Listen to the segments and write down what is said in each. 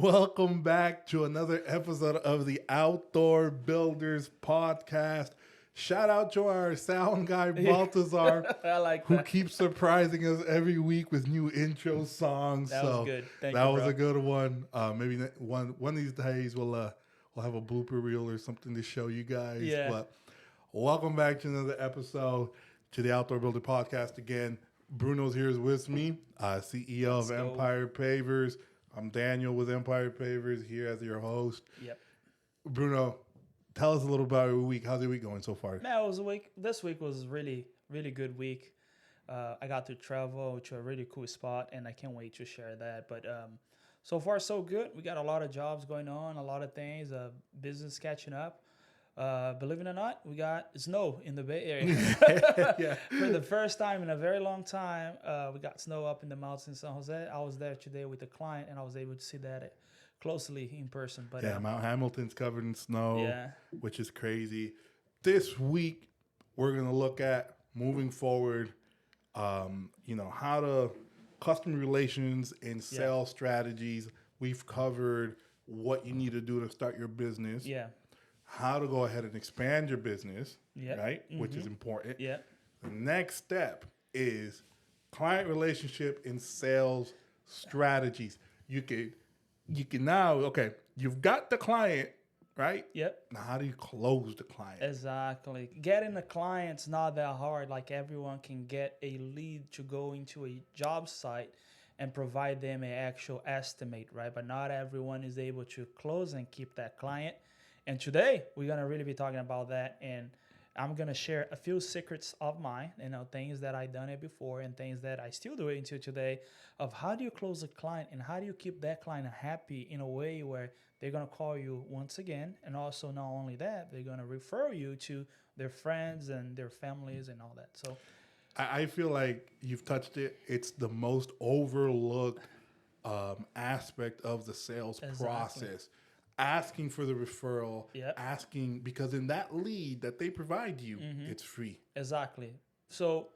Welcome back to another episode of the Outdoor Builders Podcast. Shout out to our sound guy, Baltazar, I like who that. keeps surprising us every week with new intro songs. That was good. Thank that you, was bro. a good one. Maybe one of these days we'll have a blooper reel or something to show you guys. Yeah. But welcome back to another episode to the Outdoor Builder Podcast again. Bruno's here with me, CEO Let's of go. Empire Pavers. I'm Daniel with Empire Pavers here as your host. Yep. Bruno, tell us a little about your week. How's your week going so far? Man, it was a week. This week was really good week. I got to travel to a really cool spot, and I can't wait to share that. But so far, so good. We got a lot of jobs going on, a lot of things, business catching up. Believe it or not, we got snow in the Bay Area. Yeah. For the first time in a very long time, we got snow up in the mountains in San Jose. I was there today with a client, and I was able to see that closely in person. But Yeah, Mount Hamilton's covered in snow, Yeah. which is crazy. This week, we're going to look at moving forward, how to customer relations and sales strategies. We've covered what you need to do to start your business. Yeah. How to go ahead and expand your business, Yeah. right? Which is important. Yeah. The next step is client relationship and sales strategies. You can now, okay, you've got the client, right? Yep. Now, how do you close the client? Exactly. Getting a client's not that hard. Like everyone can get a lead to go into a job site and provide them an actual estimate, right? But not everyone is able to close and keep that client. And today we're gonna really be talking about that, and I'm gonna share a few secrets of mine, things that I done it before and things that I still do it until today, of how do you close a client and how do you keep that client happy in a way where they're gonna call you once again, and also not only that, they're gonna refer you to their friends and their families and all that. So I feel like you've touched it. It's the most overlooked aspect of the sales process. Asking for the referral, asking, because in that lead that they provide you, it's free. Exactly. So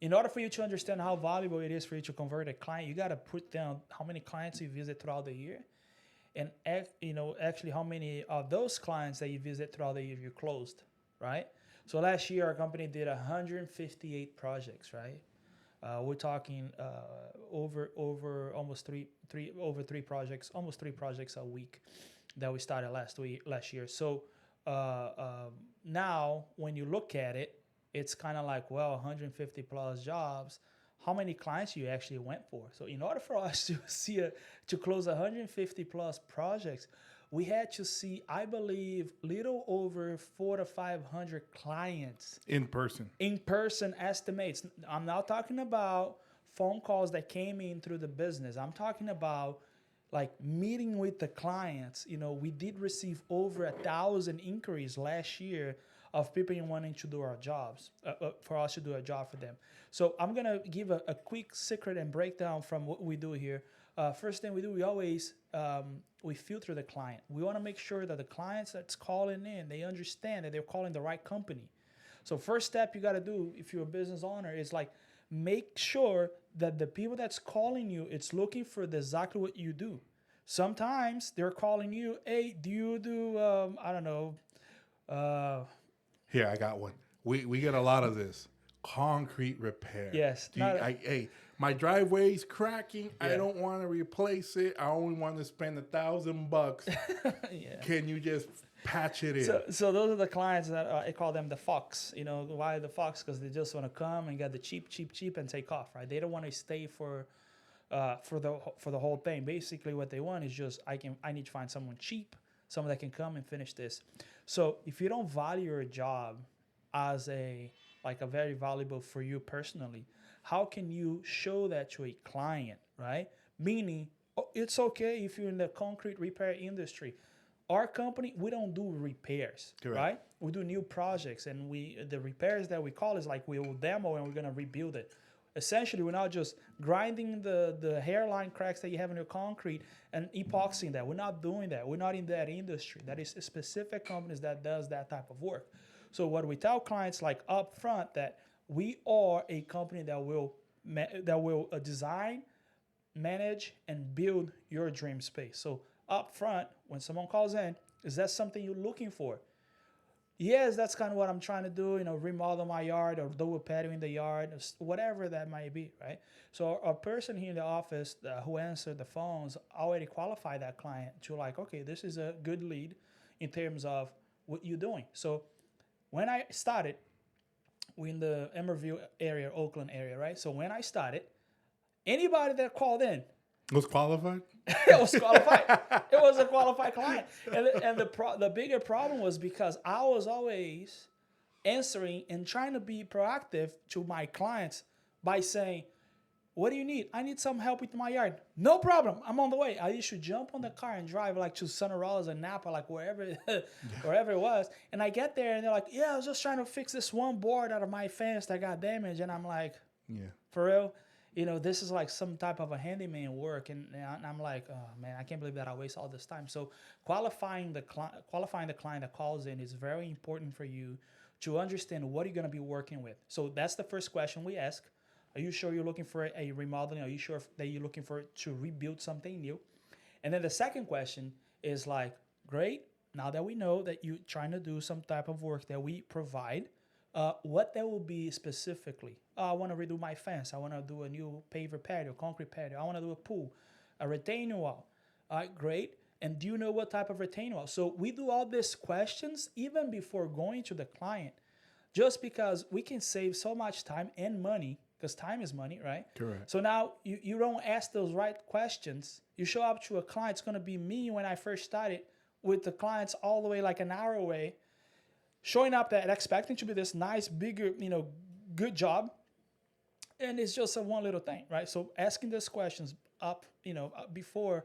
in order for you to understand how valuable it is for you to convert a client, you got to put down how many clients you visit throughout the year, and actually how many of those clients that you visit throughout the year you closed, right? So last year our company did 158 projects, right? We're talking over almost three projects, almost 3 projects a week that we started last year. So now when you look at it, it's kind of like, well, 150 plus jobs, how many clients you actually went for? So in order for us to close 150 plus projects, we had to see, I believe, little over 400 to 500 clients. In person Estimates. I'm not talking about phone calls that came in through the business. I'm talking about like meeting with the clients. We did receive over 1,000 inquiries last year of people wanting to do our jobs, for us to do a job for them. So I'm going to give a quick secret and breakdown from what we do here. First thing we do, we always, we filter the client. We want to make sure that the clients that's calling in, they understand that they're calling the right company. So first step you got to do if you're a business owner is like, make sure that the people that's calling you, it's looking for exactly what you do. Sometimes they're calling you, hey, do you do, Here, I got one. We get a lot of this. Concrete repair. Yes. Hey, my driveway's cracking. Yeah. I don't want to replace it. I only want to spend $1,000. Yeah. Can you just patch it in? So those are the clients that I call them the fox. Why the fox? Because they just want to come and get the cheap and take off, right? They don't want to stay for the whole thing. Basically, what they want is just I need to find someone cheap, someone that can come and finish this. So if you don't value your job as a very valuable for you personally, how can you show that to a client, right? Meaning, it's okay if you're in the concrete repair industry. Our company, we don't do repairs, Correct. Right? We do new projects, and the repairs that we call is like we will demo and we're gonna rebuild it. Essentially, we're not just grinding the hairline cracks that you have in your concrete and epoxying that. We're not doing that. We're not in that industry. That is specific companies that does that type of work. So what we tell clients like up front that we are a company that will design, manage and build your dream space. So up front, when someone calls in, is that something you're looking for? Yes, that's kind of what I'm trying to do, remodel my yard or do a patio in the yard, or whatever that might be, right? So a person here in the office who answered the phones already qualified that client to like, okay, this is a good lead in terms of what you're doing. So when I started, we're in the Emerville area, Oakland area, right? So when I started, anybody that called in, Was qualified? it was qualified. It was a qualified client. And the bigger problem was because I was always answering and trying to be proactive to my clients by saying, what do you need? I need some help with my yard. No problem. I'm on the way. I used to jump on the car and drive like to Santa Rosa and Napa, like wherever it was. And I get there and they're like, yeah, I was just trying to fix this one board out of my fence that got damaged. And I'm like, Yeah. for real? This is like some type of a handyman work. And I'm like, oh man, I can't believe that I waste all this time. So qualifying the client that calls in is very important for you to understand what you're going to be working with. So that's the first question we ask. Are you sure you're looking for a remodeling? Are you sure that you're looking for to rebuild something new? And then the second question is like, great, now that we know that you're trying to do some type of work that we provide, what that will be specifically? I want to redo my fence. I want to do a new paver patio, concrete patio. I want to do a pool, a retaining wall. All right, great. And do you know what type of retaining wall? So we do all these questions even before going to the client, just because we can save so much time and money, because time is money, right? Correct. So now you don't ask those right questions. You show up to a client. It's going to be me when I first started with the clients all the way like an hour away, showing up that expecting to be this nice, bigger, good job. And it's just a one little thing, right? So asking those questions before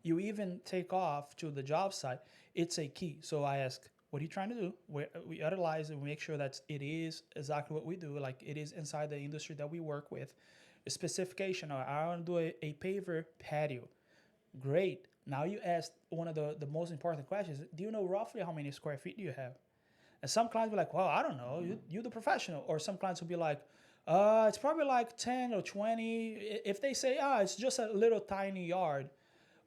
you even take off to the job site, it's a key. So I ask, what are you trying to do? We analyze and we make sure that it is exactly what we do, like it is inside the industry that we work with. A specification, or I want to do a paver patio. Great. Now you ask one of the most important questions. Do you know roughly how many square feet do you have? And some clients will be like, well, I don't know. You're the professional. Or some clients will be like, it's probably like 10 or 20. If they say, it's just a little tiny yard,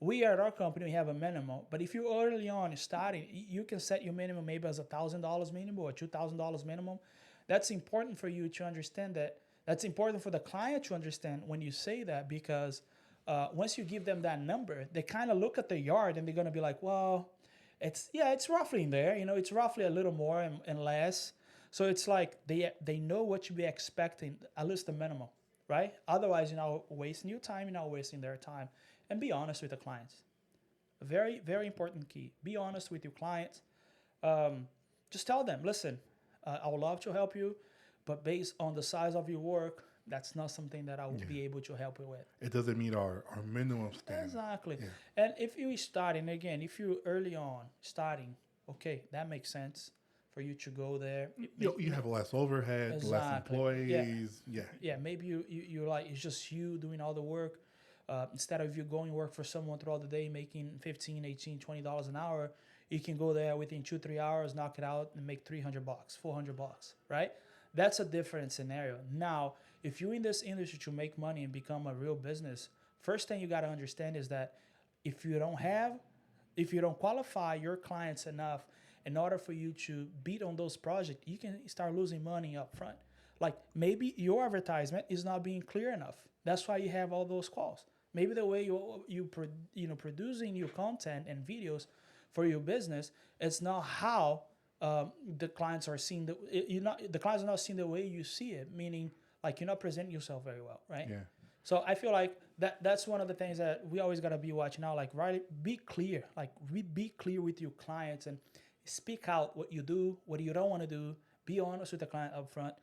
we at our company, we have a minimum. But if you're early on starting, you can set your minimum maybe as $1,000 minimum or $2,000 minimum. That's important for you to understand that. That's important for the client to understand when you say that, because once you give them that number, they kind of look at the yard and they're going to be like, well, it's roughly in there. It's roughly a little more and less. So it's like they know what you be expecting, at least the minimum, right? Otherwise, you're not wasting your time, you're not wasting their time. And be honest with the clients. A very, very important key. Be honest with your clients. Just tell them, listen, I would love to help you, but based on the size of your work, that's not something that I will be able to help you with. It doesn't meet our minimum standard. Exactly. Yeah. And if you're starting, again, if you're early on starting, okay, that makes sense for you to go there. You have less overhead, less employees. Yeah, maybe you're like, it's just you doing all the work. Instead of you going work for someone throughout the day making $15, $18, $20 an hour, you can go there within 2-3 hours, knock it out, and make $300, $400, right? That's a different scenario. Now, if you're in this industry to make money and become a real business, first thing you got to understand is that if you don't qualify your clients enough in order for you to bid on those projects, you can start losing money up front. Like maybe your advertisement is not being clear enough. That's why you have all those calls. Maybe the way you producing your content and videos for your business, it's not how the clients are seeing the clients are not seeing the way you see it. Meaning, like you're not presenting yourself very well, right? Yeah. So I feel like that's one of the things that we always gotta be watching out. Like, right, be clear. Like, be clear with your clients and speak out what you do, what you don't want to do. Be honest with the client up front.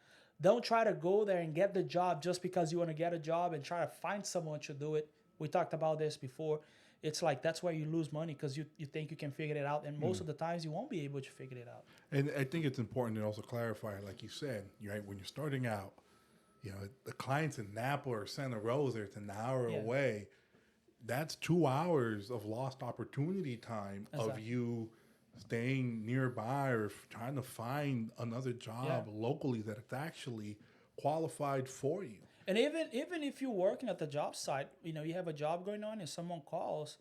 Don't try to go there and get the job just because you want to get a job and try to find someone to do it. We talked about this before. It's like that's where you lose money because you think you can figure it out. And most of the times you won't be able to figure it out. And I think it's important to also clarify, like you said, right, when you're starting out, the clients in Napa or Santa Rosa, it's an hour away. That's 2 hours of lost opportunity time of you staying nearby or trying to find another job locally that it's actually qualified for you. And even if you're working at the job site, you have a job going on and someone calls,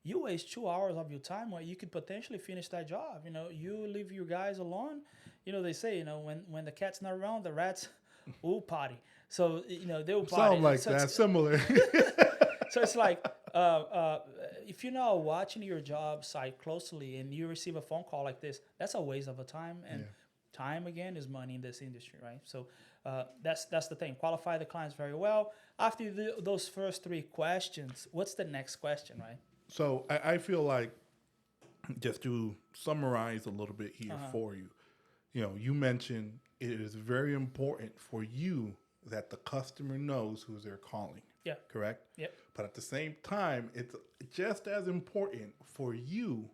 you waste 2 hours of your time where you could potentially finish that job. You leave your guys alone. They say, when the cat's not around, the rats will potty. So, they'll potty. Sound like so that, similar. So it's like, if you're not watching your job site closely and you receive a phone call like this, that's a waste of a time. And time, again, is money in this industry, right? So that's the thing. Qualify the clients very well. After you do those first 3 questions, what's the next question, right? So I feel like, just to summarize a little bit here for you, you mentioned it is very important for you that the customer knows who they're calling. Yeah. Correct? Yep. But at the same time, it's just as important for you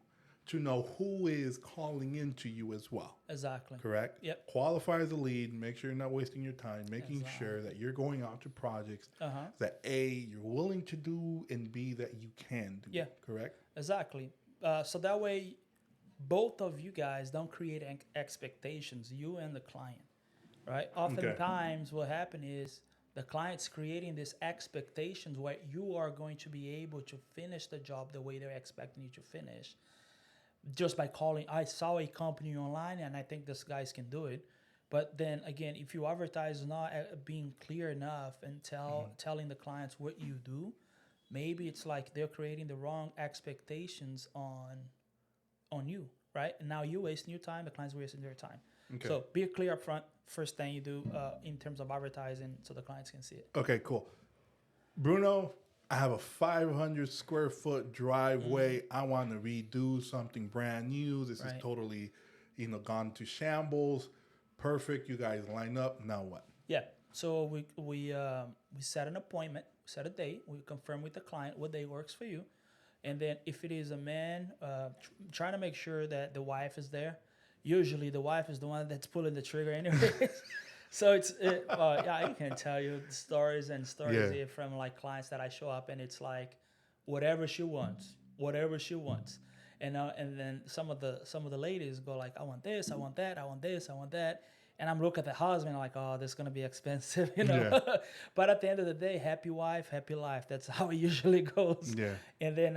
to know who is calling into you as well. Exactly. Correct? Yep. Qualify as a lead, make sure you're not wasting your time, making sure that you're going out to projects that A, you're willing to do, and B, that you can do. Yeah. Correct? Exactly. So that way, both of you guys don't create expectations, you and the client, right? Oftentimes what happens is the client's creating these expectations where you are going to be able to finish the job the way they're expecting you to finish. Just by calling, I saw a company online and I think this guys can do it. But then again, if you advertise not being clear enough and telling the clients what you do, maybe it's like they're creating the wrong expectations on you, right? And now you're wasting your time, the client's wasting their time. Okay. So be clear up front, first thing you do in terms of advertising so the clients can see it. Okay, cool. Bruno, I have a 500 square foot driveway. I want to redo something brand new. This is totally, gone to shambles. Perfect. You guys line up. Now what? Yeah. So we set an appointment, set a date. We confirm with the client what day works for you. And then if it is a man, trying to make sure that the wife is there. Usually the wife is the one that's pulling the trigger anyway. So I can tell you stories here from like clients that I show up and it's like whatever she wants. And then some of the ladies go like, I want this, I want that, I want this, I want that. And I'm looking at the husband like, oh, this is going to be expensive, Yeah. But at the end of the day, happy wife, happy life. That's how it usually goes. Yeah. And then,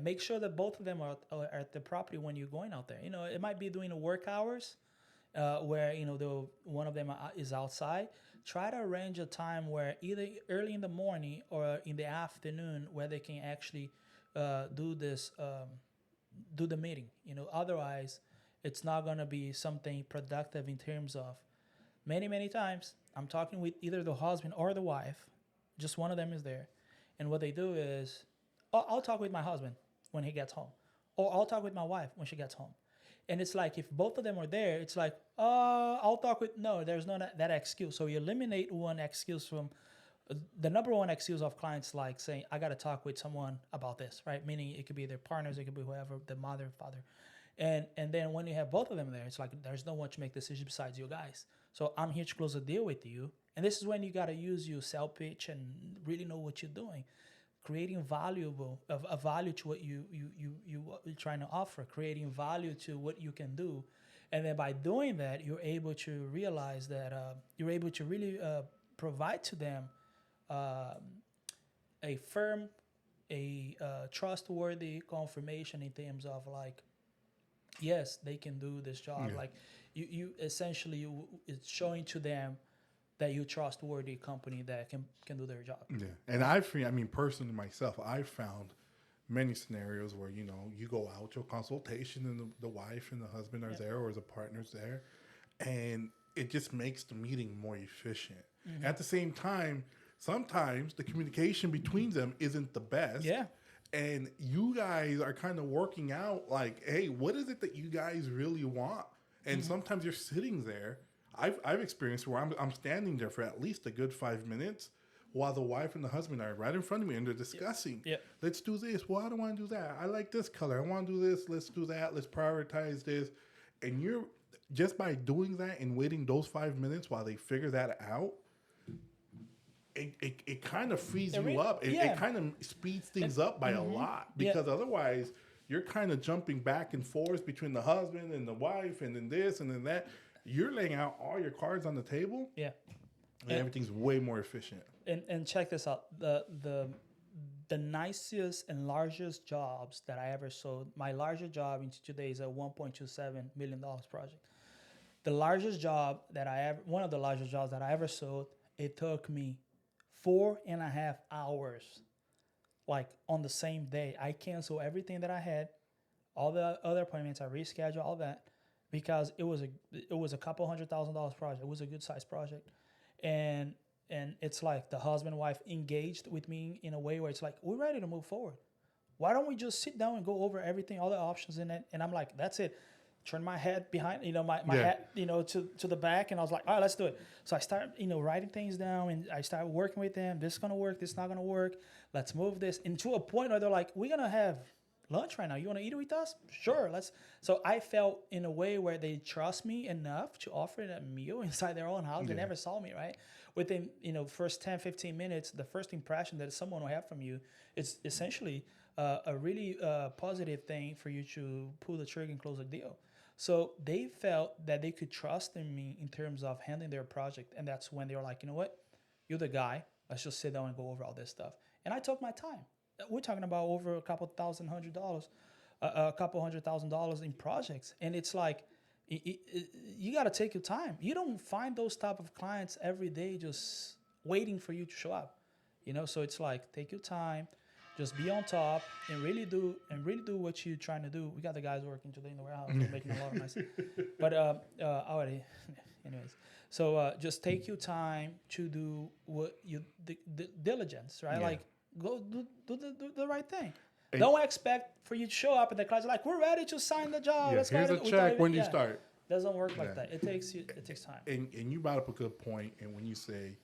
make sure that both of them are at the property when you're going out there. It might be doing the work hours where, one of them is outside. Try to arrange a time where either early in the morning or in the afternoon where they can actually do the meeting. Otherwise, it's not going to be something productive in terms of many times I'm talking with either the husband or the wife, just one of them is there. And what they do is, I'll talk with my husband when he gets home, or I'll talk with my wife when she gets home. And it's like, if both of them are there, it's like, I'll talk with, no, there's no that excuse. So you eliminate one excuse from the number one excuse of clients, like saying, I got to talk with someone about this, right? Meaning it could be their partners, it could be whoever, the mother, father. And then when you have both of them there, it's like there's no one to make decisions besides you guys. So I'm here to close a deal with you. And this is when you got to use your sell pitch and really know what you're doing. Creating value to what you're trying to offer, creating value to what you can do. And then by doing that, you're able to realize that you're able to really provide to them a firm, trustworthy confirmation in terms of like, yes, they can do this job. Yeah. Like you essentially, it's showing to them that you're a trustworthy company that can do their job. Yeah. And personally myself, I've found many scenarios where, you go out to a consultation and the wife and the husband are there, or the partner's there, and it just makes the meeting more efficient. Mm-hmm. At the same time, sometimes the communication between them isn't the best. Yeah. And you guys are kind of working out like, hey, what is it that you guys really want? And sometimes you're sitting there. I've experienced where I'm standing there for at least a good 5 minutes while the wife and the husband are right in front of me and they're discussing. Yeah. Let's do this. Well, I don't want to do that. I like this color. I want to do this. Let's do that. Let's prioritize this. And you're just by doing that and waiting those 5 minutes while they figure that out, it kind of frees you up. It kind of speeds things up by a lot, because otherwise you're kind of jumping back and forth between the husband and the wife and then this and then that. You're laying out all your cards on the table. Yeah. And everything's way more efficient. And check this out. The nicest and largest jobs that I ever sold, my largest job into today is a $1.27 million project. The largest job that one of the largest jobs that I ever sold, it took me 4.5 hours, like on the same day. I canceled everything that I had, all the other appointments, I rescheduled all that, because it was a couple $100,000 project. It was a good sized project. And it's like the husband and wife engaged with me in a way where it's like, we're ready to move forward. Why don't we just sit down and go over everything, all the options in it? And I'm like, that's it. Turn my head behind, my head, to the back. And I was like, all right, let's do it. So I started, writing things down, and I started working with them. This is going to work. This is not going to work. Let's move this. And to a point where they're like, we're going to have lunch right now. You want to eat with us? Sure. Let's. So I felt in a way where they trust me enough to offer a meal inside their own house. They never saw me, right? Within, first 10, 15 minutes, the first impression that someone will have from you is essentially a really positive thing for you to pull the trigger and close a deal. So they felt that they could trust in me in terms of handling their project. And that's when they were like, you know what? You're the guy. Let's just sit down and go over all this stuff. And I took my time. We're talking about over a couple $100,000 in projects. And it's like, you got to take your time. You don't find those type of clients every day just waiting for you to show up. So it's like, take your time, just be on top, and really do what you're trying to do. We got the guys working today in the warehouse, making a lot of noise. But already, anyways. So just take your time to do what the diligence, right? Yeah. Like, go do the right thing. And don't expect for you to show up and the client's like, we're ready to sign the job. Let's here's a check when you start. Doesn't work like that. It takes time. And you brought up a good point. And when you say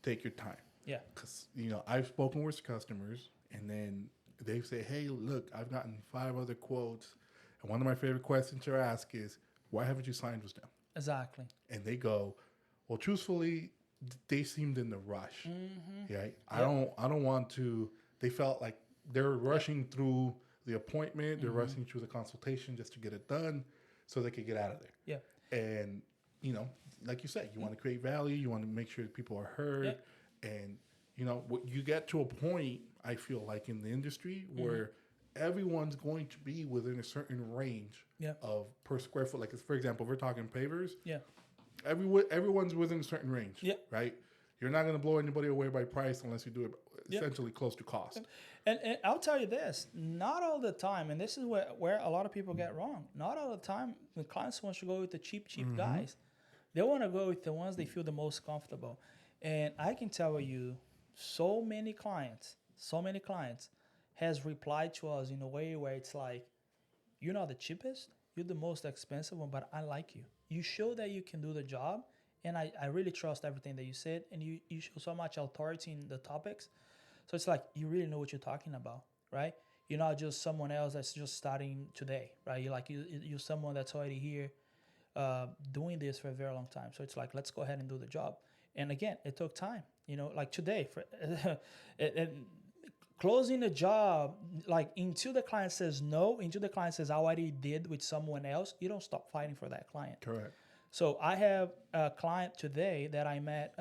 take your time, because I've spoken with customers, and then they say, hey, look, I've gotten 5 other quotes, and one of my favorite questions to ask is, why haven't you signed with them? Exactly. And they go, well, truthfully, they seemed in the rush. Mm-hmm. Right? I don't want to. They felt like they're rushing through the appointment. They're rushing through the consultation just to get it done so they could get out of there. Yeah. And, like you said, you want to create value. You want to make sure that people are heard. Yeah. And, you get to a point, I feel like, in the industry where everyone's going to be within a certain range of per square foot. Like, for example, if we're talking pavers. Yeah. Everyone's within a certain range. Yeah. Right? You're not going to blow anybody away by price unless you do it essentially close to cost. And I'll tell you this, not all the time, and this is where a lot of people get wrong. Not all the time the clients want to go with the cheap guys. They want to go with the ones they feel the most comfortable. And I can tell you, so many clients has replied to us in a way where it's like, you're not the cheapest, you're the most expensive one, but I like you. You show that you can do the job, and I really trust everything that you said, and you show so much authority in the topics. So it's like, you really know what you're talking about, right? You're not just someone else that's just starting today, right? You're someone that's already here doing this for a very long time. So it's like, let's go ahead and do the job. And again, it took time, like today. And closing the job, like until the client says no, until the client says, I already did with someone else, you don't stop fighting for that client. Correct. So I have a client today that I met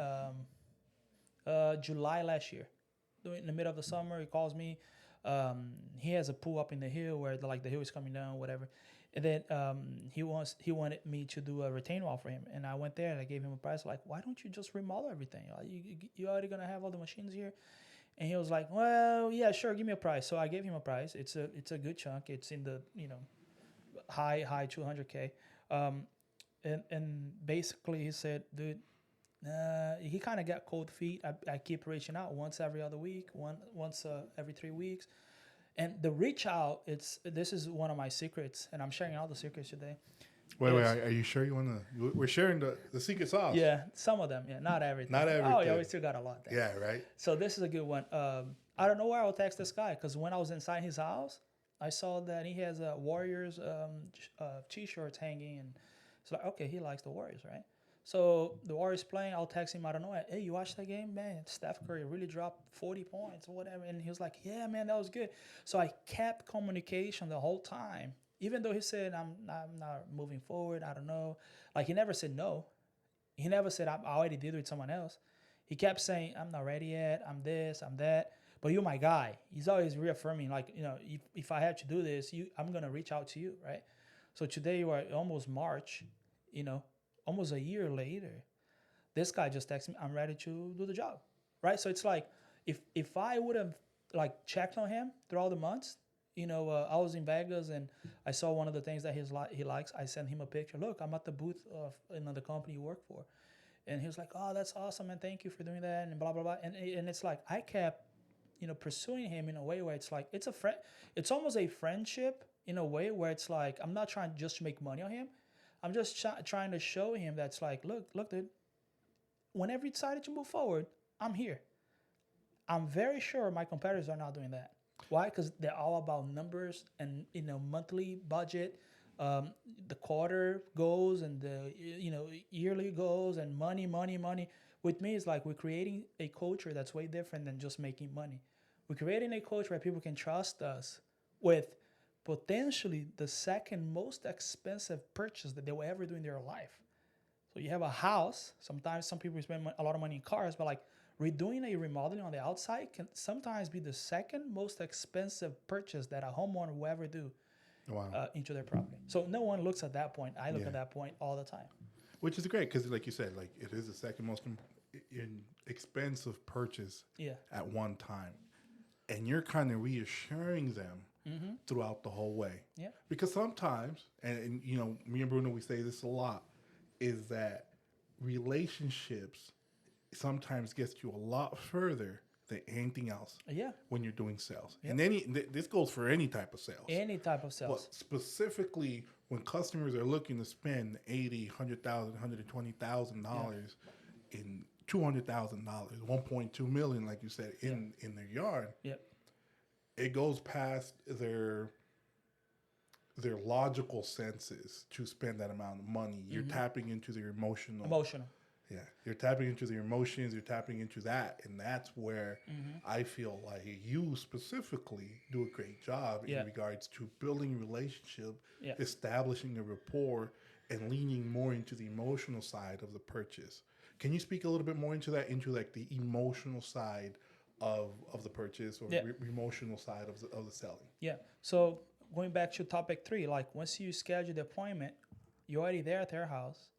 July last year. In the middle of the summer, he calls me. He has a pool up in the hill where the hill is coming down, whatever. And then he wanted me to do a retaining wall for him. And I went there and I gave him a price. Like, why don't you just remodel everything? You already going to have all the machines here? And he was like, well, yeah, sure, give me a price. So I gave him a price. It's a good chunk. It's in the high 200K. And basically he said, dude, he kind of got cold feet. I keep reaching out once every other week, once every 3 weeks. And the reach out, this is one of my secrets, and I'm sharing all the secrets today. Wait, are you sure you want to? We're sharing the secret sauce. Yeah, some of them. Yeah, not everything. Not everything. Oh, yeah, we still got a lot there. Yeah, right. So this is a good one. I don't know where I'll text this guy, because when I was inside his house, I saw that he has Warriors T-shirts hanging, and it's like, okay, he likes the Warriors, right? So the Warriors playing, I'll text him, I don't know, hey, you watched that game? Man, Steph Curry really dropped 40 points or whatever. And he was like, yeah, man, that was good. So I kept communication the whole time, even though he said, I'm not moving forward, I don't know. Like, he never said no. He never said, I already did it with someone else. He kept saying, I'm not ready yet. I'm this, I'm that. But you're my guy. He's always reaffirming, like, if I had to do this, I'm going to reach out to you, right? So today you are almost March, almost a year later. This guy just texted me, I'm ready to do the job, right? So it's like, if I would have like checked on him throughout the months, I was in Vegas and I saw one of the things that he likes. I sent him a picture. Look, I'm at the booth of another company you work for. And he was like, oh, that's awesome, and thank you for doing that, and blah, blah, blah. And it's like, I kept, pursuing him in a way where it's like, it's almost a friendship in a way where it's like, I'm not trying just to make money on him. I'm just trying to show him that's like, look, dude, whenever you decided to move forward, I'm here. I'm very sure my competitors are not doing that. Why? Because they're all about numbers and, monthly budget, the quarter goals and the, yearly goals and money. With me, it's like we're creating a culture that's way different than just making money. We're creating a culture where people can trust us with potentially the second most expensive purchase that they will ever do in their life. So you have a house. Sometimes some people spend a lot of money in cars, but like redoing a remodeling on the outside can sometimes be the second most expensive purchase that a homeowner will ever do. Wow. Into their property. So no one looks at that point. I look at that point all the time. Which is great because, like you said, like it is the second most expensive purchase at one time. And you're kind of reassuring them throughout the whole way. Yeah. Because sometimes, and me and Bruno, we say this a lot, is that relationships sometimes gets you a lot further than anything else. Yeah. When you're doing sales. Yeah. And this goes for any type of sales. Any type of sales. But specifically when customers are looking to spend $80,000, $100,000, $120,000 in $200,000, $1.2 million, like you said, in their yard. Yep. It goes past their logical senses to spend that amount of money. You're tapping into their emotional. Yeah, you're tapping into their emotions. You're tapping into that, and that's where I feel like you specifically do a great job in regards to building relationship, establishing a rapport, and leaning more into the emotional side of the purchase. Can you speak a little bit more into that, into like the emotional side of the purchase or emotional side of the selling? Yeah. So going back to topic 3, like once you schedule the appointment, you're already there at their house.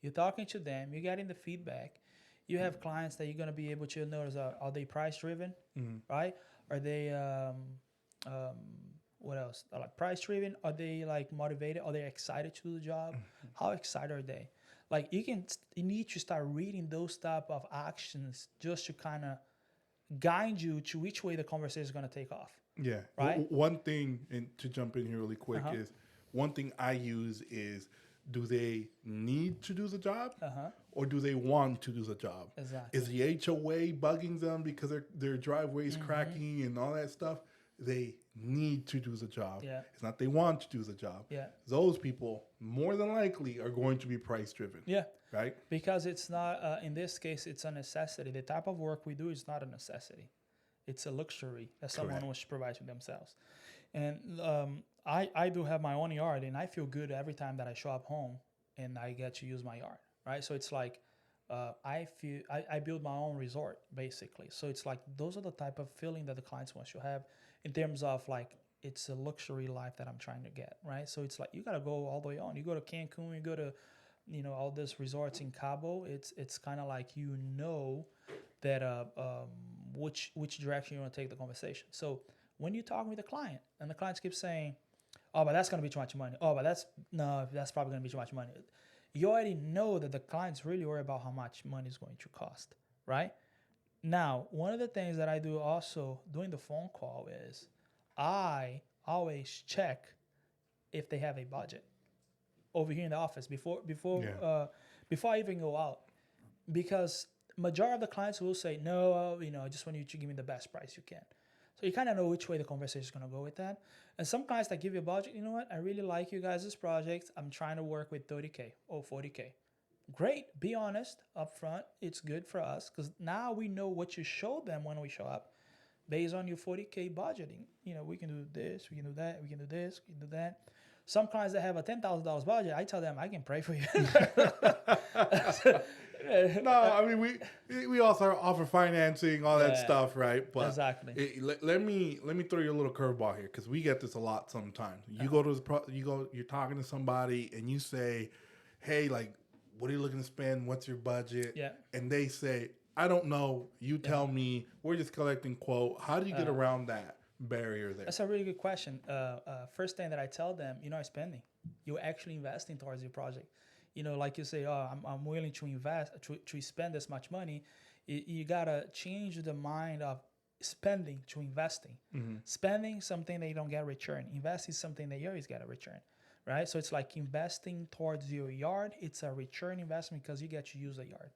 You're talking to them. You're getting the feedback. You have clients that you're going to be able to notice, are they price driven, right? Are they, what else? Are like price driven? Are they like motivated? Are they excited to do the job? How excited are they? Like you need to start reading those type of actions just to kind of guide you to which way the conversation is going to take off. Yeah. Right. One thing, and to jump in here really quick, is one thing I use is, do they need to do the job or do they want to do the job? Exactly. Is the HOA bugging them because their driveway is cracking and all that stuff? They need to do the job. Yeah. It's not they want to do the job. Yeah. Those people more than likely are going to be price driven. Yeah. Right? Because it's not, in this case, it's a necessity. The type of work we do is not a necessity. It's a luxury that someone wants to provide to themselves. And I do have my own yard, and I feel good every time that I show up home and I get to use my yard, right? So it's like I build my own resort, basically. So it's like those are the type of feeling that the clients want to have in terms of like it's a luxury life that I'm trying to get, right? So it's like you got to go all the way on. You go to Cancun, you go to all these resorts in Cabo. It's kind of like that which direction you want to take the conversation. So when you're talking with the client and the clients keep saying, oh, but that's going to be too much money. Oh, but that's probably going to be too much money. You already know that the client's really worried about how much money is going to cost, right? Now, one of the things that I do also during the phone call is I always check if they have a budget over here in the office before I even go out, because majority of the clients will say, no, I just want you to give me the best price you can. So you kind of know which way the conversation is going to go with that. And some clients that give you a budget, you know what? I really like you guys' project. I'm trying to work with 30K or 40K. Great. Be honest up front. It's good for us because now we know what you show them when we show up based on your 40K budgeting. We can do this, we can do that, we can do this, we can do that. Some clients that have a $10,000 budget, I tell them I can pray for you. No, I mean we also offer financing, all that Yeah, stuff, right? But exactly. let me throw you a little curveball here because we get this a lot sometimes. You go to you're talking to somebody and you say, "Hey, like, what are you looking to spend? What's your budget?" Yeah. And they say, "I don't know. You tell me. We're just collecting quote." How do you get around that barrier there? That's a really good question. First thing that I tell them, you're not spending. You're actually investing towards your project. Like you say, oh, I'm willing to invest, to spend this much money. You got to change the mind of spending to investing. Spending something that you don't get a return. Investing something that you always get a return, right? So it's like investing towards your yard. It's a return investment because you get to use the yard.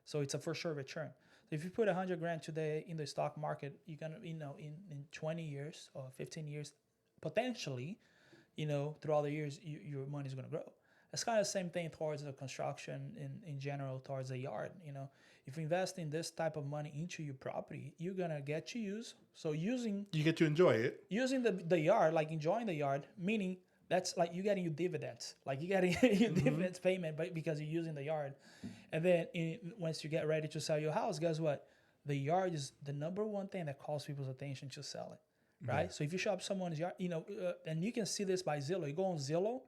So it's a for sure return. So if you put 100 grand today in the stock market, you're gonna, in 20 years or 15 years, potentially, throughout the years, your money is gonna grow. It's kind of the same thing towards the construction in general, towards the yard. If you invest in this type of money into your property, you're gonna get to use. So you get to enjoy it. Using the yard, like enjoying the yard, meaning that's like you getting your dividends, like you getting your dividends payment, but because you're using the yard. And then once you get ready to sell your house, guess what? The yard is the number one thing that calls people's attention to sell it, right? So if you show up someone's yard, and you can see this by Zillow. You go on Zillow,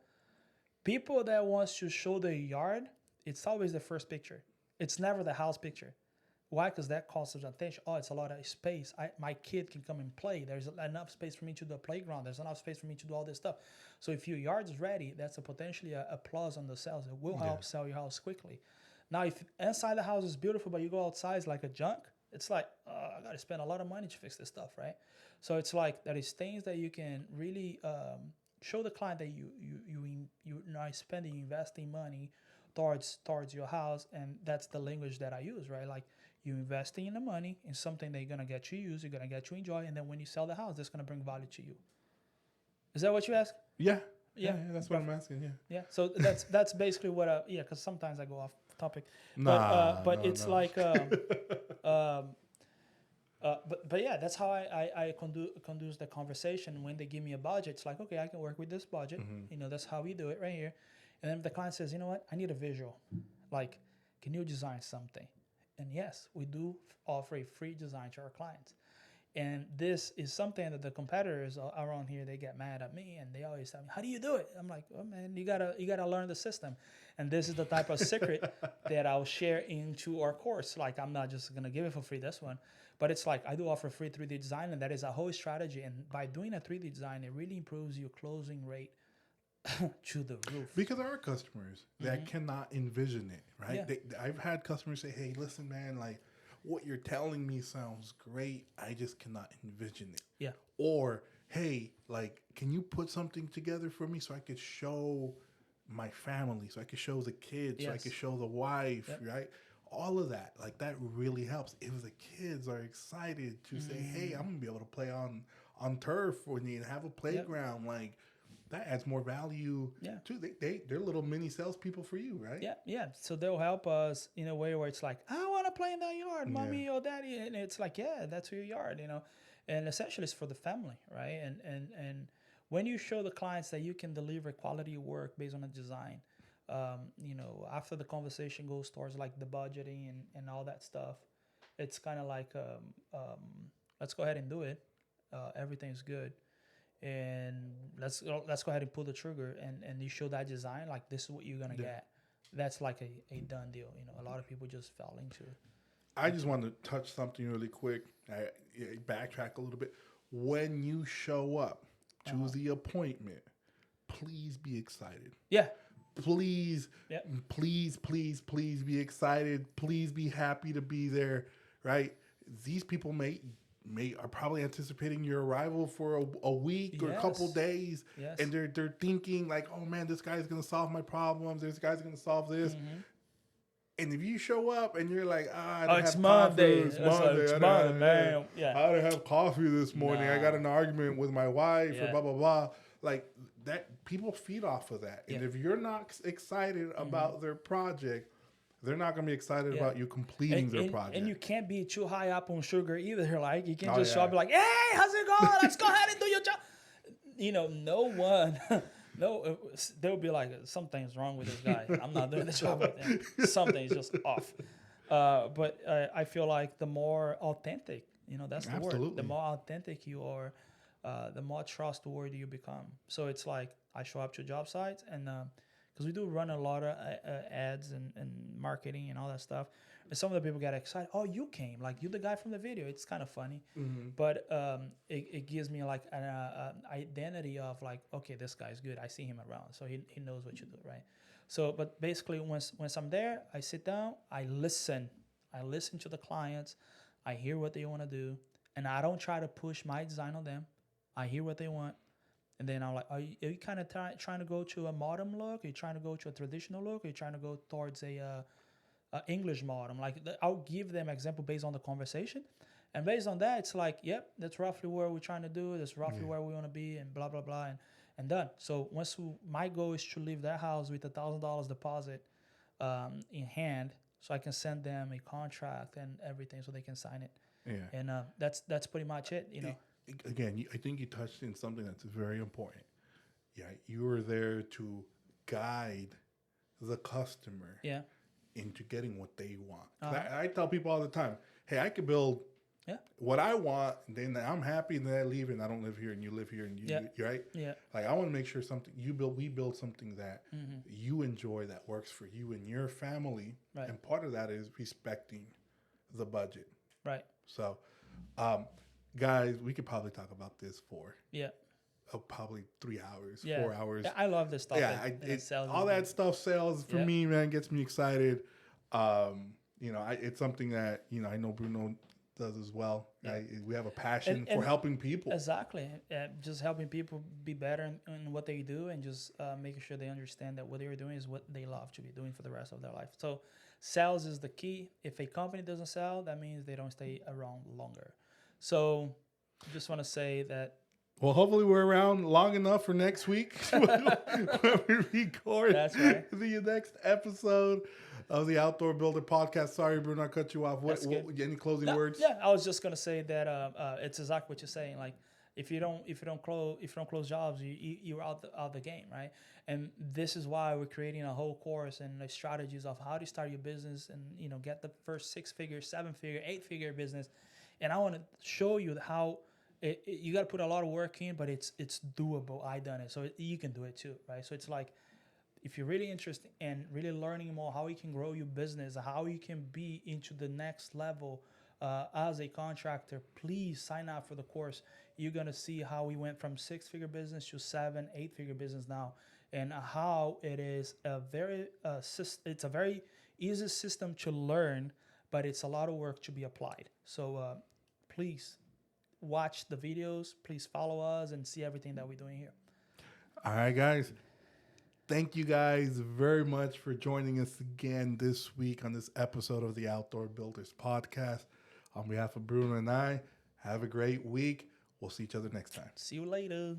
people that wants to show their yard, it's always the first picture. It's never the house picture. Why? Because that calls attention. Oh, it's a lot of space. My kid can come and play. There's enough space for me to do a playground. There's enough space for me to do all this stuff. So if your yard is ready, that's potentially a plus on the sales. It will help sell your house quickly. Now, if inside the house is beautiful, but you go outside, it's like a junk, it's like, I got to spend a lot of money to fix this stuff, right? So it's like there is things that you can really show the client that you're not spending, investing money towards your house, and that's the language that I use, right? Like you're investing in the money in something that you're gonna get to use, you're gonna get to enjoy, and then when you sell the house, that's gonna bring value to you. Is that what you ask? Yeah, that's what I'm asking. Yeah. So that's basically what. Because sometimes I go off topic. But it's no. like. But yeah, that's how I conduce the conversation. When they give me a budget, it's like, okay, I can work with this budget. That's how we do it right here. And then the client says, you know what, I need a visual. Like, can you design something? And yes, we do offer a free design to our clients. And this is something that the competitors around here, they get mad at me and they always tell me, how do you do it? I'm like, oh man, you gotta learn the system. And this is the type of secret that I'll share into our course. Like, I'm not just gonna give it for free, this one, but it's like I do offer free 3D design, and that is a whole strategy. And by doing a 3D design, it really improves your closing rate to the roof. Because there are customers that cannot envision it, right? Yeah. I've had customers say, hey, listen, man, like, what you're telling me sounds great. I just cannot envision it. Yeah. Or, hey, like, can you put something together for me so I could show my family, so I could show the kids, so I could show the wife, right? All of that, like, that really helps. If the kids are excited to say, hey, I'm going to be able to play on turf when you have a playground, like, that adds more value too. They're little mini salespeople for you, right? Yeah. So they'll help us in a way where it's like, I want to play in that yard, mommy or daddy, and it's like, yeah, that's your yard, And essentially, it's for the family, right? And when you show the clients that you can deliver quality work based on a design, after the conversation goes towards like the budgeting and all that stuff, it's kind of like, let's go ahead and do it. Everything's good. And let's go ahead and pull the trigger, and you show that design, like, this is what you're gonna get. That's like a done deal. A lot of people just fell into it. I just want to touch something really quick. I backtrack a little bit. When you show up to the appointment, please be excited. Yeah. Please be excited. Please be happy to be there, right? These people are probably anticipating your arrival for a week or a couple days, and they're thinking like, oh man, this guy's gonna solve my problems. This guy's gonna solve this. And if you show up and you're like, it's Monday. It's Monday, man. I didn't have coffee this morning. I got an argument with my wife or blah blah blah. Like that, people feed off of that. And if you're not excited about their project, they're not going to be excited about you completing their project. And you can't be too high up on sugar either. Like, you can't just show up and be like, hey, how's it going? Let's go ahead and do your job. No one No, they'll be like, something's wrong with this guy. I'm not doing the job with him. Something's just off. But I feel like the more authentic, that's the word. Absolutely. The more authentic you are, the more trustworthy you become. So it's like I show up to job sites, and because we do run a lot of ads and marketing and all that stuff. And some of the people get excited. Oh, you came, like you're the guy from the video. It's kind of funny, but it gives me like an identity of like, okay, this guy's good. I see him around, so he knows what you do, right? So, but basically, once I'm there, I sit down, I listen to the clients, I hear what they want to do, and I don't try to push my design on them. I hear what they want, and then I'm like, are you kind of trying to go to a modern look? Are you trying to go to a traditional look? Are you trying to go towards a English modern? Like, I'll give them example based on the conversation, and based on that, it's like, yep, that's roughly where we're trying to do. That's roughly where we want to be, and blah blah blah, and done. So my goal is to leave that house with $1,000 deposit in hand, so I can send them a contract and everything, so they can sign it. Yeah. And that's pretty much it. Again, I think you touched in something that's very important. Yeah, you were there to guide the customer. Yeah. Into getting what they want. I tell people all the time, hey, I could build what I want, and then I'm happy, and then I leave, and I don't live here, and you live here, and you're right? Yeah. Like, I want to make sure we build something that you enjoy, that works for you and your family. Right. And part of that is respecting the budget. Right. So, guys, we could probably talk about this for probably 3 hours, 4 hours. Yeah, I love this stuff. Yeah, all that stuff sells for me, man. Gets me excited. It's something that I know Bruno does as well. Yeah. We have a passion for helping people. Exactly, just helping people be better in what they do, and just making sure they understand that what they're doing is what they love to be doing for the rest of their life. So, sales is the key. If a company doesn't sell, that means they don't stay around longer. So, just want to say that. Well, hopefully we're around long enough for next week when we record the next episode of the Outdoor Builder podcast. Sorry, Bruno, I cut you off. Any closing words? Yeah, I was just gonna say that it's exactly what you're saying. Like, if you don't close jobs, you're out the game, right? And this is why we're creating a whole course and the strategies of how to start your business and get the first 6-figure, 7-figure, 8-figure business. And I want to show you how. You got to put a lot of work in, but it's doable. I done it, so you can do it too, right? So it's like, if you're really interested in really learning more how you can grow your business, how you can be into the next level as a contractor, please sign up for the course. You're gonna see how we went from 6-figure business to 7, 8-figure business now, and how it is a very easy system to learn, but it's a lot of work to be applied. So please. Watch the videos. Please follow us and see everything that we're doing here. All right, guys. Thank you guys very much for joining us again this week on this episode of the Outdoor Builders podcast. On behalf of Bruno and I, have a great week. We'll see each other next time. See you later.